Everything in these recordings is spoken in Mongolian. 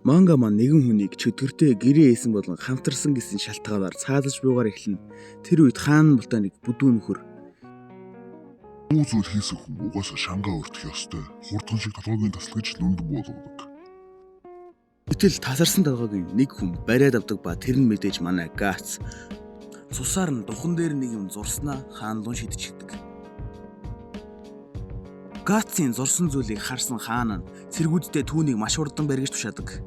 Манга маань нэгэн хүнийг чөтгөртэй гэрээ эсэн болон хамтарсан гэсэн шалтгаанаар цаазаж буугаар эхлэнэ. Тэр үед хаан бултаа нэг бүдүү нөхөр Юу зүйл хийсэн хүн угаасаа шангаа өртөх ёстой. Хурдхан шиг толгойн таслаж лүнд буулгадаг. гэтэл тасарсан толгойг нэг хүн бариад авдаг ба тэр нь мэдээж манай Гац. Цусаар нь духан дээр нэг юм зурснаа хаан лун шидчихдэг. Гацийн зурсан зүйлийг харсан хаан нь цэргүүддээ түүнийг маш хурдан барьж тушаадаг.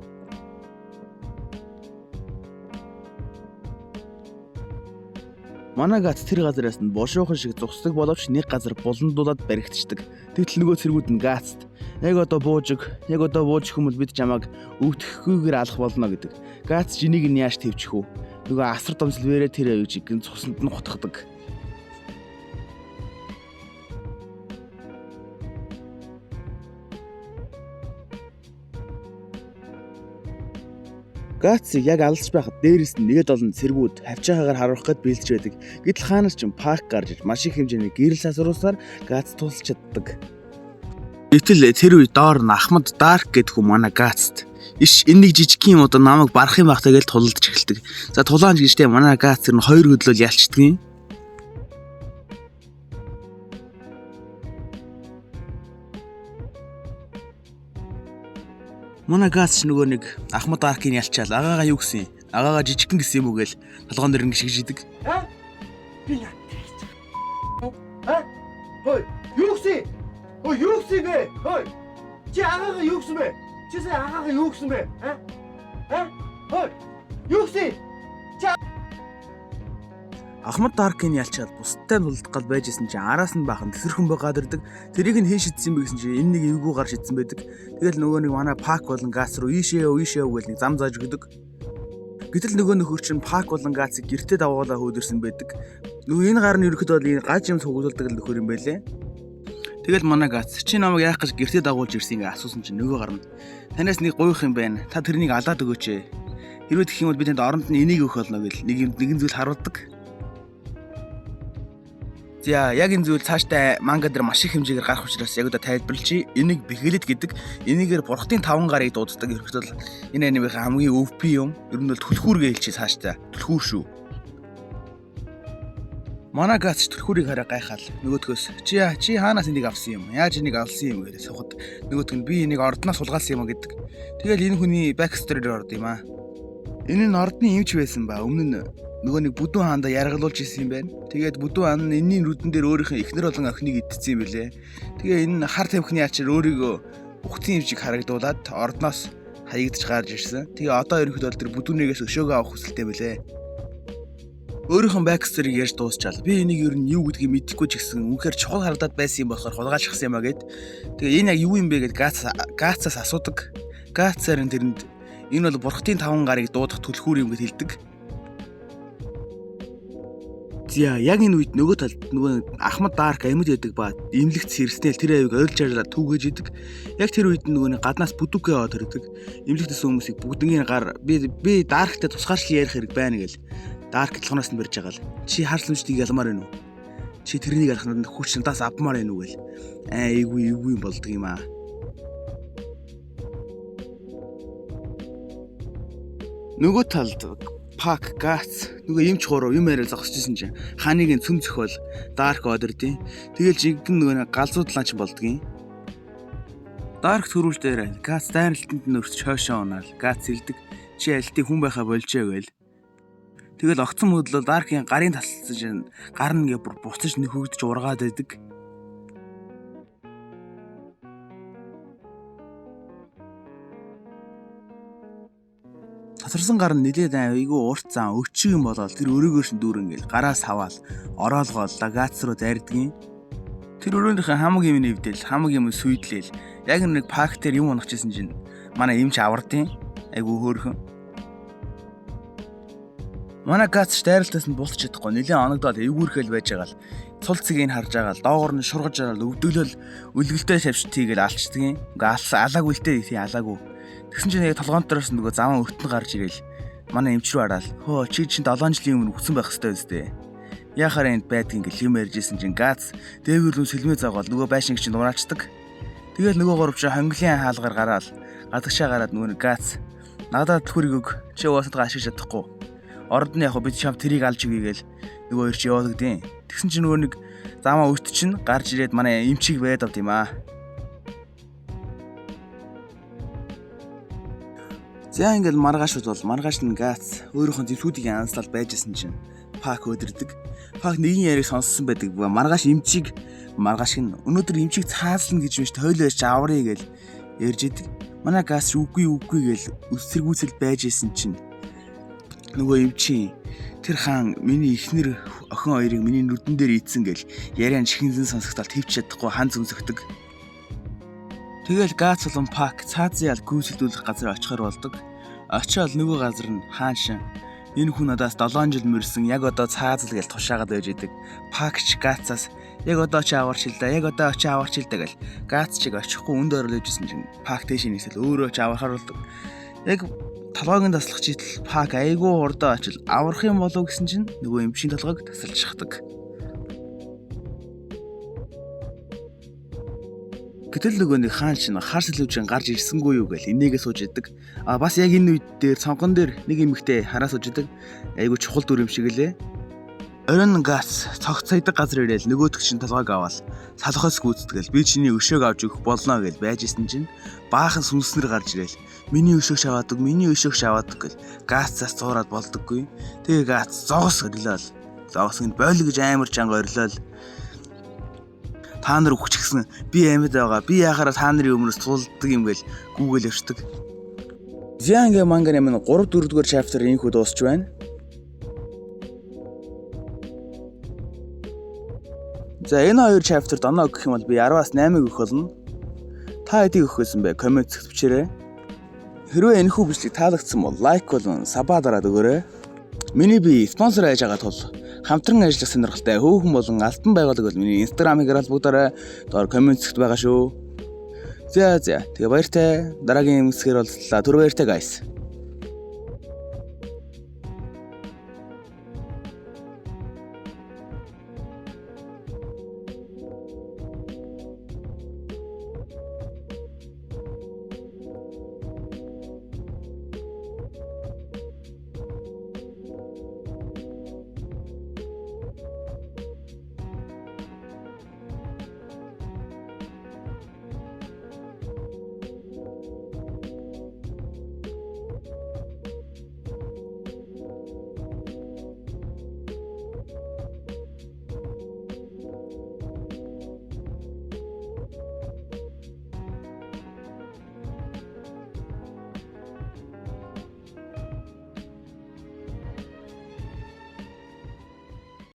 Манай Гац тэр газараас нь бошоохон шиг зогсдог боловч нэг газар буландуулаад баригдчихдаг. Тэгтэл нөгөө цэргүүд нь Гацд яг одоо бууж хүмүүл бид чамайг өвдөхгүйгээр алах болно гэдэг. Гац жинийг нь яаж твчих вэ? Нөгөө асар домсолвэрээ тэр аюуж гин цуснд нь хутгадаг. Гац яг алж байхад дээрээс нь нэгэд олон цэргүүд хавчаагаар харуулах гээд бэлдэж байдаг. Гэтэл хаанаас ч парк гарч иж маш их хэмжээний гэрэл сасруулсаар Гац тулж чаддаг. Гэтэл тэр үе доор нь Ахмад Дарк гэдэг хүн манай Гацд иш энэ нэг жижигхэн юм одоо намайг барах юм байх тагээл тулалдж эхэлдэг. За тулаанч гэжтэй манай Гац тэр нь 2 хөдлөл ялчдаг юм. Манай Гац нөгөө нэг Ахмад Даркийг ялчаал агаагаа юу гэсэн юм? Агаагаа жижигхэн гэсэн юм уу гээл толгоон дээр ингэ шигжидэг. Би яа. Хой, юу гэсэн? Хой, юу гэсэн бэ? Хой. Чи агаагаа юу гэсэн бэ? Чи сая агаагаа юу гэсэн бэ? Хой. Юу гэсэн? Ахмад Даркийг ялчаад бусдтай тулдгал байж исэн чинь араас нь бахан тэсэрхэн байгаад ирдэг. Тэрийг нь хэн шидсэн бэ гэсэн чинь энэ нэг эвгүй гар шидсэн байдаг. Тэгэл нөгөө нэг манай Пак болон Гац руу ийшээ гэл нэг зам зааж өгдөг. Гэтэл нөгөө нөхөр чинь Пак болон Гацыг гэртээ давуулаа хөөдөрсөн байдаг. Нөгөө энэ гар нь ерөөхдөө бол энэ гаж юм цугуулдаг нөхөр юм байлээ. Тэгэл манай Гац чи намайг яах гэж гэртээ дагуулж ирсэн ингээ асуусан чинь нөгөө гар нь танаас нэг гуйх юм байна. Та тэрнийг алаад өгөөч. Хэрвээ тэгэх юм бол би танд оронд нь энийг өгөх болно гэл нэгэн зүйл харуулдаг. За яг энэ зүйл цаашдаа манга дээр маш их хэмжээгээр гарах учраас яг одоо тайлбарлачи. Энийг бэхэлэд гэдэг. Энийгээр бурхтын 5 гарыг дууддаг. Ерөнхийдөө энэ анимын хамгийн OP юм. Ер нь бол түлхүүргээ хэлчихээ цаашдаа. Түлхүүр шүү. Манай Гац түлхүүрийг хараа гайхаал. Нөгөөдгөөс чи хаанаас энийг авсан юм? Яаж энийг алсан юм гэж сухад. Нөгөөдг нь би энийг ордноос сулгаалсан юм гэдэг. Тэгэл энэ хүний бэксторид орд юм аа. Энэ нь ордны эмч байсан ба өмнө нь нөгөө нэг бүдүүн хаандаа яргалуулж исэн юм байна. Тэгээд бүдүүн хаан нь энэний нүдэн дээр өөрийнхөө эхнэр болон охиныг идсэн юм билээ. Тэгээ энэ хар тамхины ачаар өөрийгөө бүхтийн эмчийг харагдуулаад ордноос хаягдж гарч ирсэн. Тэгээ одоо ерөнхийдөө тэр бүдүүнээс өшөөгөө авах хүсэлтэй билээ. Өөрийнхөө бэксторыг ярьж дуусчаал. Би энийг ер нь юу гэдгийг мэдэхгүй ч гэсэн үнэхээр чухал харагдаад байсан юм болохоор хулгайлчихсан юм а гэд. Тэгээ энэ яг юу юм бэ гэд Гацаас асуудаг. Гацаар нь тэрэнд энэ бол бурхтын 5 гарыг дуудах түлхүүр юм гэж хэлдэг. За яг энэ үед нөгөө талд нөгөө Ахмад Дарк амьд байдаг ба имлэгт сэрснэл тэр аяыг ойлж арлаа түүгэж идэг. Яг тэр үед нөгөө гаднаас бүдүүгээ аваад ирдэг. Имлэгтэйс хүмүүсийг бүгднгийн гар би Дарктай тусгаарчлан ярих хэрэг байна гэл. Дарк толгоноос нь барьж байгаа л. Чи харсламжтыг ялмаар байна уу? Чи тэрнийг ярахнад хүч надаас авмаар байна уу гэл. Эйгүй юм болдго юм аа. Нөгөө талд Пак Гац нөгөө эмч хуруу юм яриа зогсчихсэн чинь хааныг нь цөм зөхөөл Дарк одердیں۔ Тэгэл жигэн нөгөө галзуудлаач болдгийн. Дарк төрүүл дээр Гац дайралтанд нь өрсөж хойшоо унаал. Гац хэлдэг чи альтыг хүн байхаа болжээ гээл. Тэгэл огцон мөдлөл Даркийн гарын тасалцаж гар нь ингээ буцаж нөхөгдөж ургаад байдаг. Тасарсан гар нь нилээд айгүй урт зан өчиг юм болоод тэр өрөөгөөш нь дүүрэн гээл гараас хаваал ороолгоол Гац руу дайрдгийн. Тэр өрөөнийхөө хамаг юм нэвдэл хамаг юм сүйдлээл яг нэг парк дээр юм унахчихсан чинь манай эмч авардیں۔ Айгүй хөөрхөн. Манай Гац дайралтаас нь булч чадахгүй нилээн оногдоод эвгүүрхэл байж байгаа л цул цэгийг харж байгаа л доогор нь шургаж байгаа л өвдөглөл үлгэлтэй шавьж тийгэл алчдгийн. Ингээ алаагүй л дээ тий алаагүй. Тэгсэн чинь яг толгоонтороос нөгөө заван өртөн гарч ирэл манай эмч рүү хараал. Хөө чи чинь 7 жилийн өмнө хүсэн байх хэвээр үстэй. Яхаар энд байдгийн гэл юм ярьжсэн чинь Гац дээгүүр нь сэлмээ заагаал нөгөө байшинг чинь дураачдаг. Тэгэл нөгөө горовч хонглын хаалгаар гараал гадагшаа гараад нөгөө Гац Надад хүрийг өг. Чи уусаад ашиглаж чадахгүй. Ород нь яг бид чам тэрийг алж өгье гээл нөгөө хоёр чи яваад өгдیں۔ Тэгсэн чинь нөгөө нэг замаа өрт чинь гарч ирээд манай эмчиг байд авд юм аа. За ингээл маргааш бол маргааш нь гац өөрийнхөө зэвсүүдийг анслал байжсэн чинь Пак өдөрдөг. Пак нэгэн яриг сонссон байдаг. Маргааш эмчиг маргааш нь өнөөдөр эмчиг цааслна гэж биш тойлооч аврыг гээл ярьж идэг. Манай газ үгүй гээл өсөргүүцэл байж исэн чинь нөгөө эмчи тэр хаан миний ихнэр охин хоёрыг миний нүдэн дээр ийдсэн гээл яриан чихэнзэн сонсогдол твч чадахгүй хан зүнсгдэг. Тэгэл гац болон Пак цаазын ял гүйцэлдүүлэх газар очихоор болдог. Очиод нөгөө газар нь хаан шин энэ хүн надаас 7 жил мөрсөн яг одоо цаазал гэж тушаагаад байж идэг. Пакч гаацаас яг одоо чи аварч ил да. Яг одоо очи аварч ил да гэл. Гац чиг очихгүй үнд орол ижсэн чинь Пак тэшээ нийсэл өөрөө ч аврахаар болдог. Яг толгойн таслах чийтэл Пак айгүй хурдан очил аврах юм болов гэсэн чинь нөгөө эмчийн толгойг тасалж шахдаг. Гэтэл нөгөө нэг хаан чинь хар сэлүүжин гарч ирсэнгүй юу гэл энийгээ сууж идэг. Бас яг энэ үед дээр цонхон дээр нэг эмэгтэй хараа сууж идэг. Айгу чухал дүр юм шиг лээ. Орон гац цогц сайдаг газар ирээл нөгөөдөг чинь толгойг аваад салхаас гүйцэтгэл би чиний өшөөг авч өгөх болно гэж байжсэн чинь баахан сүнснэр гарч ирээл миний өшөөг шаваадаг гэл гаацаас зуураад болдоггүй. Тэгээ гац зогс өрлөөл. Зогс нь бойл гэж амар чанга өрлөөл. Та нар өгчихсэн би амьд байгаа. Би яхаараа та нарын өмнөөс тулдаг юм гээл гүүгэл өршдөг. Зянгэ манганы минь 3 4 дугаар chapter инхүү дуусч байна. За энэ хоёр chapter-д оноо өгөх юм бол би 10-аас 8-ыг өгөх болно. Та хэдийг өгөх байсан бэ? Коммент зэгт бичээрэй. Хэрвээ энэхүү бичлэг таалагдсан бол лайк болон сабаа дараад өгөөрэй. Миний би спонсор хайж байгаа тул хамтран ажиллах сонирхолтой хөөхөн болон алтан байгууллага бол миний Instagram-ыг холбогдоорой. Доор коммент зэгт байгаа шүү. За тэгээ баяртай. Дараагийн хэсгээр боллоо. Түр баяртай guys.